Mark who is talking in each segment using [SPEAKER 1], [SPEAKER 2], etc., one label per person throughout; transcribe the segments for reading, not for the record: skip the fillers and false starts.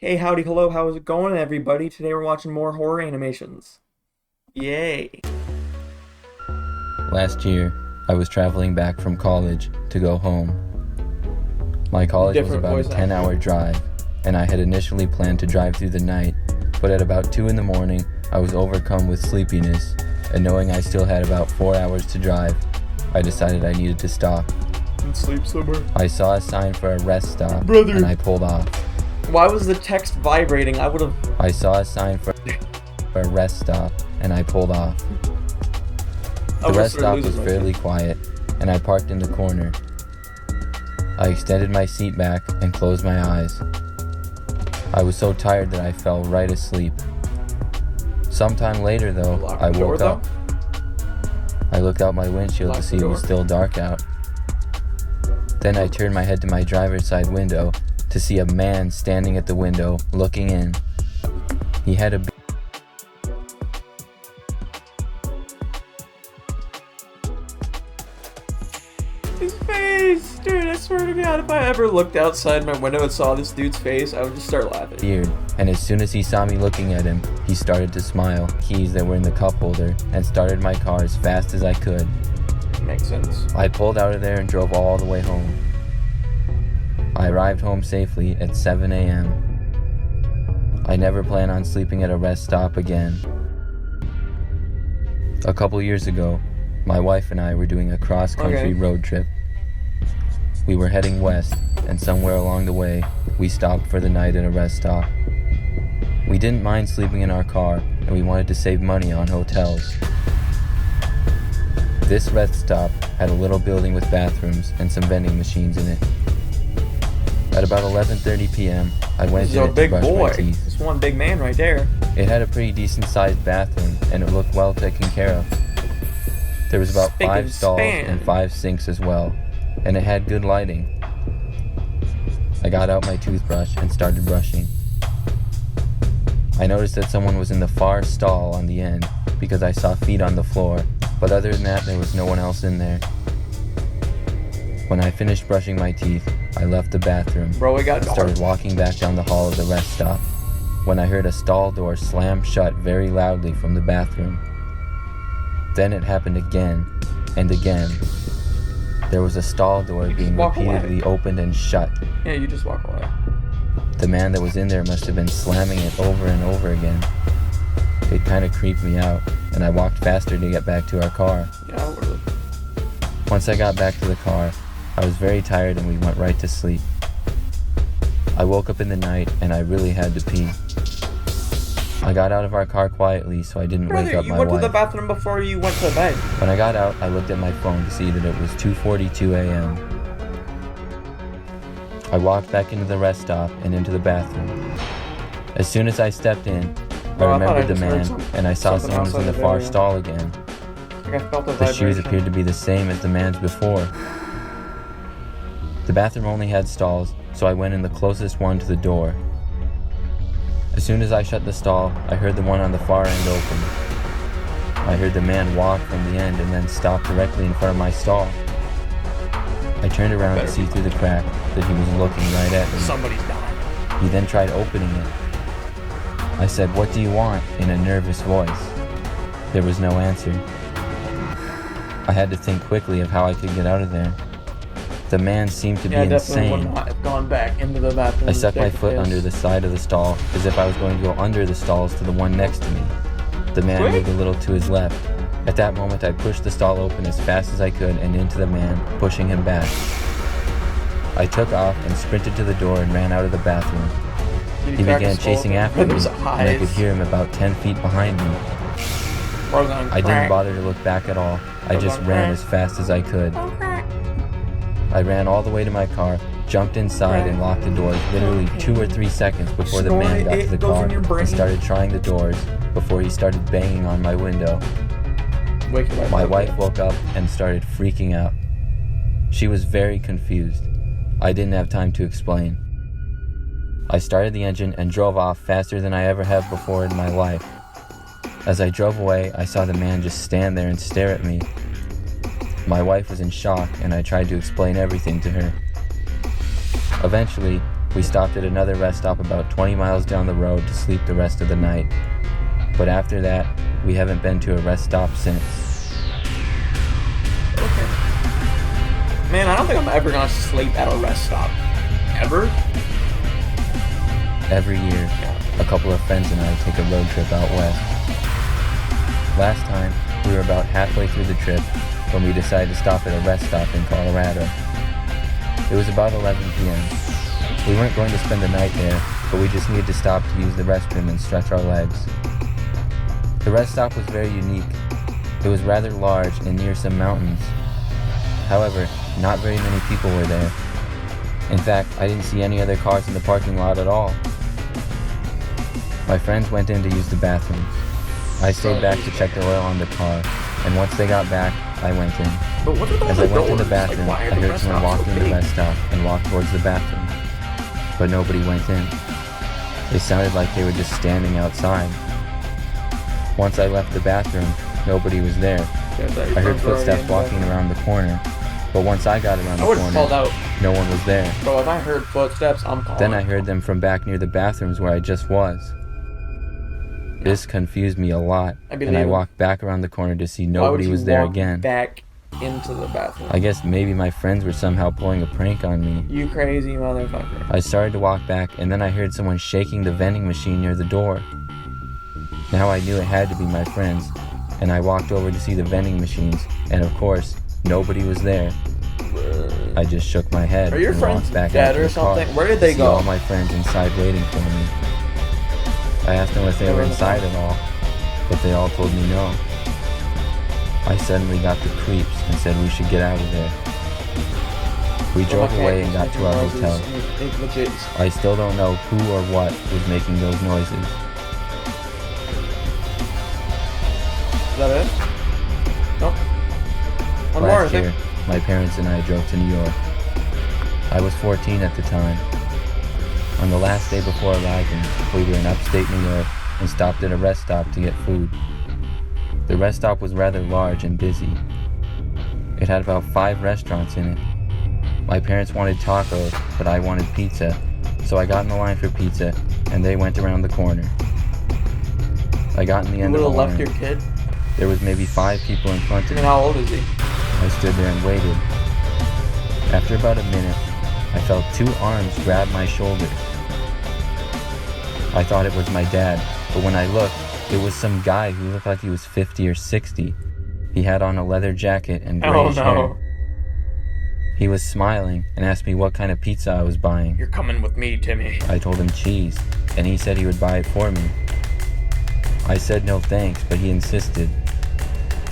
[SPEAKER 1] Hey, howdy, hello, how's it going, everybody? Today we're watching more horror animations. Yay.
[SPEAKER 2] Last year, I was traveling back from college to go home. My college was
[SPEAKER 1] Different
[SPEAKER 2] about a
[SPEAKER 1] voice
[SPEAKER 2] 10-hour drive, and I had initially planned to drive through the night, but at about 2 in the morning, I was overcome with sleepiness, and knowing I still had about 4 hours to drive, I decided I needed to stop.
[SPEAKER 1] And sleep somewhere.
[SPEAKER 2] I saw a sign for a rest stop,
[SPEAKER 1] Brother.
[SPEAKER 2] and I pulled off.
[SPEAKER 1] Why was the text vibrating? I would've...
[SPEAKER 2] I saw a sign for a rest stop, and I pulled off. The rest stop was fairly quiet, and I parked in the corner. I extended my seat back and closed my eyes. I was so tired that I fell right asleep. Sometime later, though, I woke up. I looked out my windshield to see it was still dark out. Then I turned my head to my driver's side window to see a man standing at the window, looking in. He had a
[SPEAKER 1] His face! Dude, I swear to God, if I ever looked outside my window and saw this dude's face, I would just start laughing.
[SPEAKER 2] beard, and as soon as he saw me looking at him, he started to smile. Keys that were in the cup holder, and started my car as fast as I could.
[SPEAKER 1] Makes sense.
[SPEAKER 2] I pulled out of there and drove all the way home. I arrived home safely at 7 a.m. I never plan on sleeping at a rest stop again. A couple years ago, my wife and I were doing a cross-country road trip. We were heading west, and somewhere along the way, we stopped for the night at a rest stop. We didn't mind sleeping in our car, and we wanted to save money on hotels. This rest stop had a little building with bathrooms and some vending machines in it. At about 11:30 p.m., I went in to brush my teeth.
[SPEAKER 1] This one big man right there.
[SPEAKER 2] It had a pretty decent-sized bathroom, and it looked well taken care of. There was about 5 stalls and 5 sinks as well, and it had good lighting. I got out my toothbrush and started brushing. I noticed that someone was in the far stall on the end because I saw feet on the floor, but other than that, there was no one else in there. When I finished brushing my teeth, I left the bathroom and started walking back down the hall of the rest stop when I heard a stall door slam shut very loudly from the bathroom. Then it happened again and again. There was a stall door being repeatedly opened and shut.
[SPEAKER 1] Yeah, you just walk away.
[SPEAKER 2] The man that was in there must have been slamming it over and over again. It kind of creeped me out, and I walked faster to get back to our car.
[SPEAKER 1] Yeah, I would've.
[SPEAKER 2] Once I got back to the car, I was very tired and we went right to sleep. I woke up in the night and I really had to pee. I got out of our car quietly so I didn't wake up my wife.
[SPEAKER 1] You went to the bathroom before you went to bed.
[SPEAKER 2] When I got out, I looked at my phone to see that it was 2:42 a.m. I walked back into the rest stop and into the bathroom. As soon as I stepped in, I remembered the man, and I saw someone was in the far stall again. The shoes appeared to be the same as the man's before. The bathroom only had stalls, so I went in the closest one to the door. As soon as I shut the stall, I heard the one on the far end open. I heard the man walk from the end and then stop directly in front of my stall. I turned around to see through the crack that he was looking right at me.
[SPEAKER 1] Somebody's dying.
[SPEAKER 2] He then tried opening it. I said, "What do you want?" in a nervous voice. There was no answer. I had to think quickly of how I could get out of there. The man seemed to be insane.
[SPEAKER 1] Would not have gone back into the bathroom.
[SPEAKER 2] I stuck my foot under the side of the stall as if I was going to go under the stalls to the one next to me. The man moved a little to his left. At that moment, I pushed the stall open as fast as I could and into the man, pushing him back. I took off and sprinted to the door and ran out of the bathroom. He began chasing after me, and I could hear him about 10 feet behind me. I didn't bother to look back at all. I just ran as fast as I could. I ran all the way to my car, jumped inside, and locked the doors literally 2 or 3 seconds before the man got to the car and started trying the doors before he started banging on my window. My wife woke up and started freaking out. She was very confused. I didn't have time to explain. I started the engine and drove off faster than I ever have before in my life. As I drove away, I saw the man just stand there and stare at me. My wife was in shock, and I tried to explain everything to her. Eventually, We stopped at another rest stop about 20 miles down the road to sleep the rest of the night. But after that, we haven't been to a rest stop since.
[SPEAKER 1] Okay. Man, I don't think I'm ever gonna sleep at a rest stop. Ever?
[SPEAKER 2] Every year, a couple of friends and I take a road trip out west. Last time, we were about halfway through the trip when we decided to stop at a rest stop in Colorado. It was about 11 p.m. We weren't going to spend the night there, but we just needed to stop to use the restroom and stretch our legs. The rest stop was very unique. It was rather large and near some mountains. However, not very many people were there. In fact, I didn't see any other cars in the parking lot at all. My friends went in to use the bathrooms. I stayed back to check the oil on the car, and once they got back, I went in.
[SPEAKER 1] But what about
[SPEAKER 2] As I went in the bathroom,
[SPEAKER 1] why are
[SPEAKER 2] I
[SPEAKER 1] the
[SPEAKER 2] heard
[SPEAKER 1] rest
[SPEAKER 2] someone
[SPEAKER 1] stops
[SPEAKER 2] walk
[SPEAKER 1] so
[SPEAKER 2] in the
[SPEAKER 1] big?
[SPEAKER 2] rest stop and walk towards the bathroom. But nobody went in. It sounded like they were just standing outside. Once I left the bathroom, nobody was there. I heard footsteps walking around the corner, but once I got around
[SPEAKER 1] I
[SPEAKER 2] the
[SPEAKER 1] would have called
[SPEAKER 2] corner,
[SPEAKER 1] out.
[SPEAKER 2] no one was there.
[SPEAKER 1] Bro, if I heard footsteps, I'm calling.
[SPEAKER 2] Then I heard them from back near the bathrooms where I just was. This confused me a lot, and I walked back around the corner to see nobody was there again.
[SPEAKER 1] Back into the bathroom.
[SPEAKER 2] I guess maybe my friends were somehow pulling a prank on me.
[SPEAKER 1] You crazy motherfucker.
[SPEAKER 2] I started to walk back, and then I heard someone shaking the vending machine near the door. Now I knew it had to be my friends, and I walked over to see the vending machines, and of course, nobody was there. I just shook my head
[SPEAKER 1] Are your
[SPEAKER 2] and
[SPEAKER 1] friends
[SPEAKER 2] walked back
[SPEAKER 1] dead
[SPEAKER 2] out to
[SPEAKER 1] or
[SPEAKER 2] the car
[SPEAKER 1] something? Where did they
[SPEAKER 2] to see
[SPEAKER 1] go?
[SPEAKER 2] all my friends inside waiting for me. I asked them if they were inside at all, but they all told me no. I suddenly got the creeps and said we should get out of there. We drove away and got to our hotel.
[SPEAKER 1] Legit.
[SPEAKER 2] I still don't know who or what was making those noises.
[SPEAKER 1] Is that it? Nope. One more, I
[SPEAKER 2] Last
[SPEAKER 1] think.
[SPEAKER 2] year, my parents and I drove to New York. I was 14 at the time. On the last day before arriving, we were in upstate New York and stopped at a rest stop to get food. The rest stop was rather large and busy. It had about 5 restaurants in it. My parents wanted tacos, but I wanted pizza, so I got in the line for pizza, and they went around the corner. I got in the
[SPEAKER 1] You
[SPEAKER 2] end
[SPEAKER 1] would
[SPEAKER 2] of
[SPEAKER 1] have
[SPEAKER 2] the
[SPEAKER 1] left
[SPEAKER 2] line.
[SPEAKER 1] your kid?
[SPEAKER 2] There was maybe 5 people in front
[SPEAKER 1] I
[SPEAKER 2] of
[SPEAKER 1] mean,
[SPEAKER 2] me.
[SPEAKER 1] how old is he?
[SPEAKER 2] I stood there and waited. After about a minute, I felt 2 arms grab my shoulders. I thought it was my dad, but when I looked, it was some guy who looked like he was 50 or 60. He had on a leather jacket and
[SPEAKER 1] Oh
[SPEAKER 2] grayish
[SPEAKER 1] no.
[SPEAKER 2] hair. He was smiling and asked me what kind of pizza I was buying.
[SPEAKER 1] You're coming with me, Timmy.
[SPEAKER 2] I told him cheese, and he said he would buy it for me. I said no thanks, but he insisted.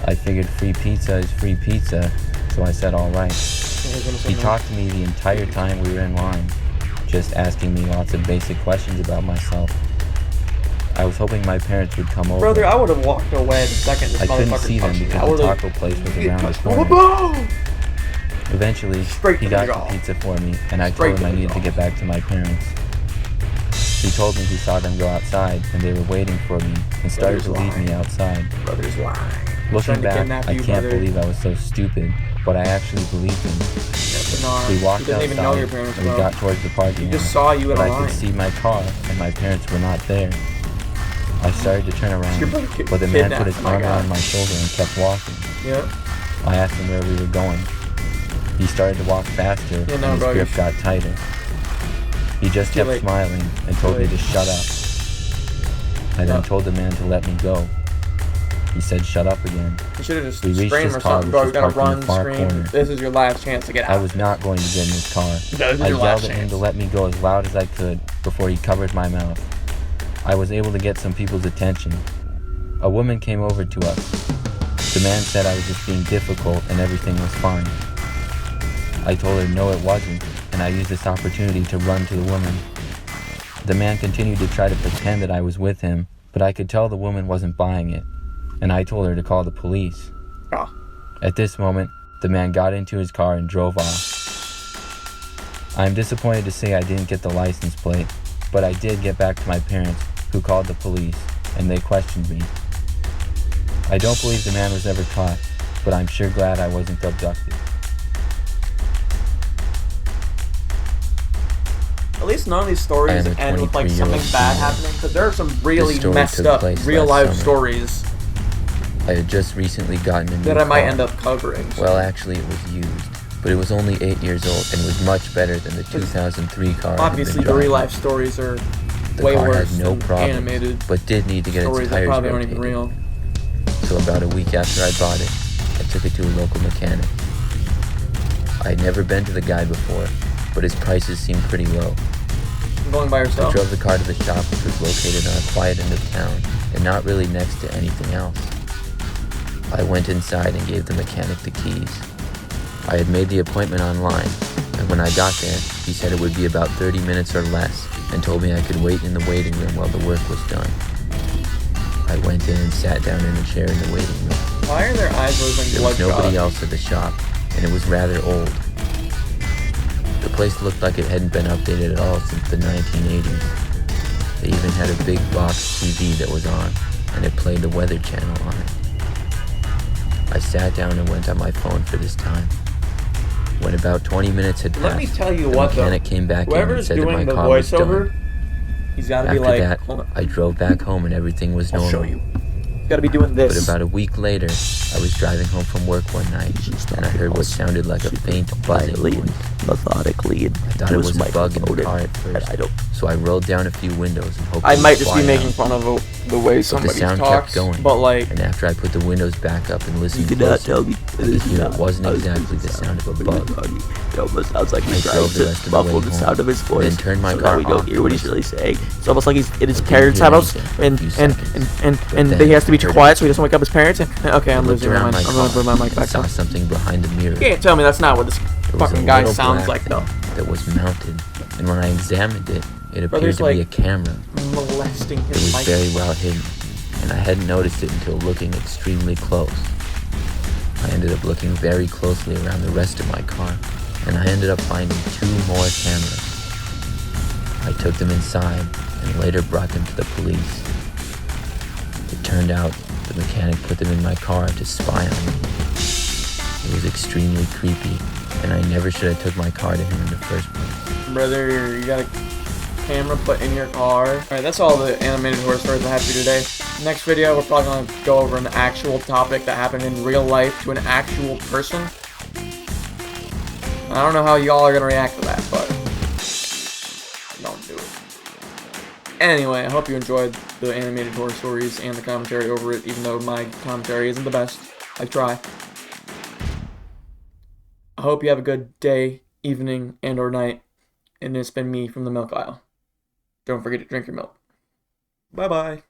[SPEAKER 2] I figured free pizza is free pizza, so I said all right. He talked to me the entire time we were in line, just asking me lots of basic questions about myself. I was hoping my parents would come over.
[SPEAKER 1] Brother, I would have walked away the second this
[SPEAKER 2] I couldn't
[SPEAKER 1] motherfucker
[SPEAKER 2] see them
[SPEAKER 1] touched me. I
[SPEAKER 2] because the
[SPEAKER 1] would've-
[SPEAKER 2] taco place was around the corner.
[SPEAKER 1] Boom!
[SPEAKER 2] Eventually,
[SPEAKER 1] Straight
[SPEAKER 2] he
[SPEAKER 1] to
[SPEAKER 2] got
[SPEAKER 1] the
[SPEAKER 2] the
[SPEAKER 1] jaw.
[SPEAKER 2] pizza for me, and I
[SPEAKER 1] Straight
[SPEAKER 2] told him
[SPEAKER 1] to
[SPEAKER 2] I
[SPEAKER 1] the
[SPEAKER 2] needed to
[SPEAKER 1] jaw.
[SPEAKER 2] get back to my parents. He told me he saw them go outside, and they were waiting for me, and started to lead me outside.
[SPEAKER 1] Brother's lying.
[SPEAKER 2] Looking
[SPEAKER 1] Trying to
[SPEAKER 2] back,
[SPEAKER 1] kidnap
[SPEAKER 2] I
[SPEAKER 1] you,
[SPEAKER 2] can't
[SPEAKER 1] brother.
[SPEAKER 2] believe I was so stupid, but I actually believed him. We walked
[SPEAKER 1] He doesn't even know
[SPEAKER 2] outside,
[SPEAKER 1] your parents,
[SPEAKER 2] and we
[SPEAKER 1] bro.
[SPEAKER 2] got towards the parking
[SPEAKER 1] He
[SPEAKER 2] lot,
[SPEAKER 1] just saw you in
[SPEAKER 2] but
[SPEAKER 1] a
[SPEAKER 2] I could
[SPEAKER 1] line.
[SPEAKER 2] see my car, and my parents were not there. I started to turn around,
[SPEAKER 1] Your brother
[SPEAKER 2] but the man put
[SPEAKER 1] kidnapped
[SPEAKER 2] his
[SPEAKER 1] my
[SPEAKER 2] arm
[SPEAKER 1] guy.
[SPEAKER 2] around my shoulder and kept walking.
[SPEAKER 1] Yep.
[SPEAKER 2] I asked him where we were going. He started to walk faster,
[SPEAKER 1] Yeah, no,
[SPEAKER 2] and his
[SPEAKER 1] bro,
[SPEAKER 2] grip
[SPEAKER 1] you
[SPEAKER 2] got tighter. He just
[SPEAKER 1] Too
[SPEAKER 2] kept
[SPEAKER 1] late.
[SPEAKER 2] smiling and told me
[SPEAKER 1] late.
[SPEAKER 2] to shut up. I then
[SPEAKER 1] No.
[SPEAKER 2] told the man to let me go. He said shut up again.
[SPEAKER 1] You should have just
[SPEAKER 2] We reached
[SPEAKER 1] screamed
[SPEAKER 2] his
[SPEAKER 1] or
[SPEAKER 2] car,
[SPEAKER 1] something,
[SPEAKER 2] which
[SPEAKER 1] bro.
[SPEAKER 2] was
[SPEAKER 1] You gotta
[SPEAKER 2] parked in
[SPEAKER 1] run,
[SPEAKER 2] the far
[SPEAKER 1] scream.
[SPEAKER 2] corner.
[SPEAKER 1] This is your last chance to get out.
[SPEAKER 2] I was not going to get in his car.
[SPEAKER 1] That is
[SPEAKER 2] I
[SPEAKER 1] your
[SPEAKER 2] yelled
[SPEAKER 1] last
[SPEAKER 2] at him
[SPEAKER 1] chance.
[SPEAKER 2] to let me go as loud as I could before he covered my mouth. I was able to get some people's attention. A woman came over to us. The man said I was just being difficult and everything was fine. I told her no it wasn't, and I used this opportunity to run to the woman. The man continued to try to pretend that I was with him, but I could tell the woman wasn't buying it, and I told her to call the police.
[SPEAKER 1] Oh.
[SPEAKER 2] At this moment, the man got into his car and drove off. I am disappointed to say I didn't get the license plate, but I did get back to my parents, who called the police, and they questioned me. I don't believe the man was ever caught, but I'm sure glad I wasn't abducted.
[SPEAKER 1] least none of these stories
[SPEAKER 2] I am a
[SPEAKER 1] end with like something
[SPEAKER 2] 23-year-old
[SPEAKER 1] bad
[SPEAKER 2] female.
[SPEAKER 1] happening, because there are some really
[SPEAKER 2] This story
[SPEAKER 1] messed
[SPEAKER 2] took
[SPEAKER 1] up
[SPEAKER 2] place
[SPEAKER 1] real
[SPEAKER 2] last
[SPEAKER 1] life
[SPEAKER 2] summer.
[SPEAKER 1] stories
[SPEAKER 2] I had just recently gotten a new
[SPEAKER 1] that I might
[SPEAKER 2] car.
[SPEAKER 1] end up covering. So.
[SPEAKER 2] Well, actually, it was used, but it was only 8 years old and was much better than the 2003 car.
[SPEAKER 1] Obviously,
[SPEAKER 2] I
[SPEAKER 1] the
[SPEAKER 2] had been
[SPEAKER 1] real
[SPEAKER 2] driving.
[SPEAKER 1] life stories are
[SPEAKER 2] The
[SPEAKER 1] way
[SPEAKER 2] car
[SPEAKER 1] worse
[SPEAKER 2] had no
[SPEAKER 1] than
[SPEAKER 2] problems,
[SPEAKER 1] animated
[SPEAKER 2] but did need to get its
[SPEAKER 1] stories that
[SPEAKER 2] tires
[SPEAKER 1] probably aren't
[SPEAKER 2] rotated.
[SPEAKER 1] even real.
[SPEAKER 2] So about a week after I bought it, I took it to a local mechanic. I had never been to the guy before, but his prices seemed pretty low.
[SPEAKER 1] I'm going by
[SPEAKER 2] I
[SPEAKER 1] yourself.
[SPEAKER 2] drove the car to the shop, which was located on a quiet end of town and not really next to anything else. I went inside and gave the mechanic the keys. I had made the appointment online, and when I got there, he said it would be about 30 minutes or less and told me I could wait in the waiting room while the work was done. I went in and sat down in a chair in the waiting room.
[SPEAKER 1] Why are their eyes losing
[SPEAKER 2] There was
[SPEAKER 1] bloodshot?
[SPEAKER 2] nobody else at the shop, and it was rather old. The place looked like it hadn't been updated at all since the 1980s. They even had a big box TV that was on, and it played the Weather Channel on it. I sat down and went on my phone for this time. When about 20 minutes had passed,
[SPEAKER 1] Let me tell you
[SPEAKER 2] the
[SPEAKER 1] what, though.
[SPEAKER 2] mechanic came back in and
[SPEAKER 1] Whoever's
[SPEAKER 2] said that my
[SPEAKER 1] doing the
[SPEAKER 2] car was done.
[SPEAKER 1] voiceover, he's got to be
[SPEAKER 2] After
[SPEAKER 1] like,
[SPEAKER 2] that,
[SPEAKER 1] hold on,
[SPEAKER 2] I drove back home and everything was normal.
[SPEAKER 1] I'll show you. He's got to be doing
[SPEAKER 2] But
[SPEAKER 1] this.
[SPEAKER 2] about a week later, I was driving home from work one night, and I heard what sounded like a faint buzzing
[SPEAKER 3] quietly and
[SPEAKER 2] noise.
[SPEAKER 3] methodically, and
[SPEAKER 2] I thought it was a bug in the car at
[SPEAKER 3] and
[SPEAKER 2] first,
[SPEAKER 3] I don't.
[SPEAKER 2] so I rolled down a few windows and hoped
[SPEAKER 1] I
[SPEAKER 2] it would
[SPEAKER 1] might just be
[SPEAKER 2] quiet
[SPEAKER 1] making
[SPEAKER 2] out.
[SPEAKER 1] fun of the way
[SPEAKER 2] But the
[SPEAKER 1] somebody
[SPEAKER 2] sound
[SPEAKER 1] talks,
[SPEAKER 2] kept going,
[SPEAKER 1] but like,
[SPEAKER 2] and after I put the windows back up and
[SPEAKER 3] You
[SPEAKER 2] listened
[SPEAKER 3] did not
[SPEAKER 2] closer,
[SPEAKER 3] tell me
[SPEAKER 2] I
[SPEAKER 3] that
[SPEAKER 2] could
[SPEAKER 3] this is
[SPEAKER 2] hear
[SPEAKER 3] not.
[SPEAKER 2] it wasn't
[SPEAKER 3] I was
[SPEAKER 2] exactly the sound of a bug.
[SPEAKER 3] It almost sounds like he's
[SPEAKER 2] I
[SPEAKER 3] trying
[SPEAKER 2] drove the rest
[SPEAKER 3] to
[SPEAKER 2] of the way
[SPEAKER 3] muffle the
[SPEAKER 2] home,
[SPEAKER 3] sound of his
[SPEAKER 2] and
[SPEAKER 3] voice,
[SPEAKER 2] then turned my
[SPEAKER 3] so
[SPEAKER 2] car
[SPEAKER 3] that we don't
[SPEAKER 2] off
[SPEAKER 3] hear what
[SPEAKER 2] to
[SPEAKER 3] he's
[SPEAKER 2] listen.
[SPEAKER 3] really saying. It's almost like he's in his
[SPEAKER 2] I didn't
[SPEAKER 3] parents'
[SPEAKER 2] hear
[SPEAKER 3] house,
[SPEAKER 2] anything for a
[SPEAKER 3] and
[SPEAKER 2] few
[SPEAKER 3] and
[SPEAKER 2] seconds.
[SPEAKER 3] and
[SPEAKER 2] But
[SPEAKER 3] and
[SPEAKER 2] then
[SPEAKER 3] he has to be
[SPEAKER 2] I heard
[SPEAKER 3] quiet so he doesn't wake up his parents. And, okay,
[SPEAKER 2] I
[SPEAKER 3] I'm
[SPEAKER 2] looked
[SPEAKER 3] losing my
[SPEAKER 2] around
[SPEAKER 3] mind.
[SPEAKER 2] my
[SPEAKER 3] I'm gonna
[SPEAKER 2] car
[SPEAKER 3] put my mic
[SPEAKER 2] and
[SPEAKER 3] back
[SPEAKER 2] saw
[SPEAKER 3] on.
[SPEAKER 2] something behind the mirror.
[SPEAKER 1] you can't tell me that's not what this
[SPEAKER 2] It was
[SPEAKER 1] fucking
[SPEAKER 2] a
[SPEAKER 1] guy
[SPEAKER 2] little
[SPEAKER 1] sounds
[SPEAKER 2] black
[SPEAKER 1] like, though.
[SPEAKER 2] that was mounted, and when I examined it, it appeared
[SPEAKER 1] Brother's
[SPEAKER 2] to be a
[SPEAKER 1] like-
[SPEAKER 2] camera.
[SPEAKER 1] Molesting
[SPEAKER 2] It
[SPEAKER 1] his
[SPEAKER 2] was
[SPEAKER 1] mic.
[SPEAKER 2] very well hidden, and I hadn't noticed it until looking extremely close. I ended up looking very closely around the rest of my car, and I ended up finding 2 more cameras. I took them inside and later brought them to the police. It turned out the mechanic put them in my car to spy on me. It was extremely creepy, and I never should have took my car to him in the first place.
[SPEAKER 1] Brother, you got a camera put in your car. Alright, that's all the animated horror stories I have for you today. Next video, we're probably going to go over an actual topic that happened in real life to an actual person. I don't know how y'all are going to react to that, but don't do it. Anyway, I hope you enjoyed the animated horror stories and the commentary over it, even though my commentary isn't the best. I try. I hope you have a good day, evening, and or night. And it's been me from the milk aisle. Don't forget to drink your milk. Bye-bye.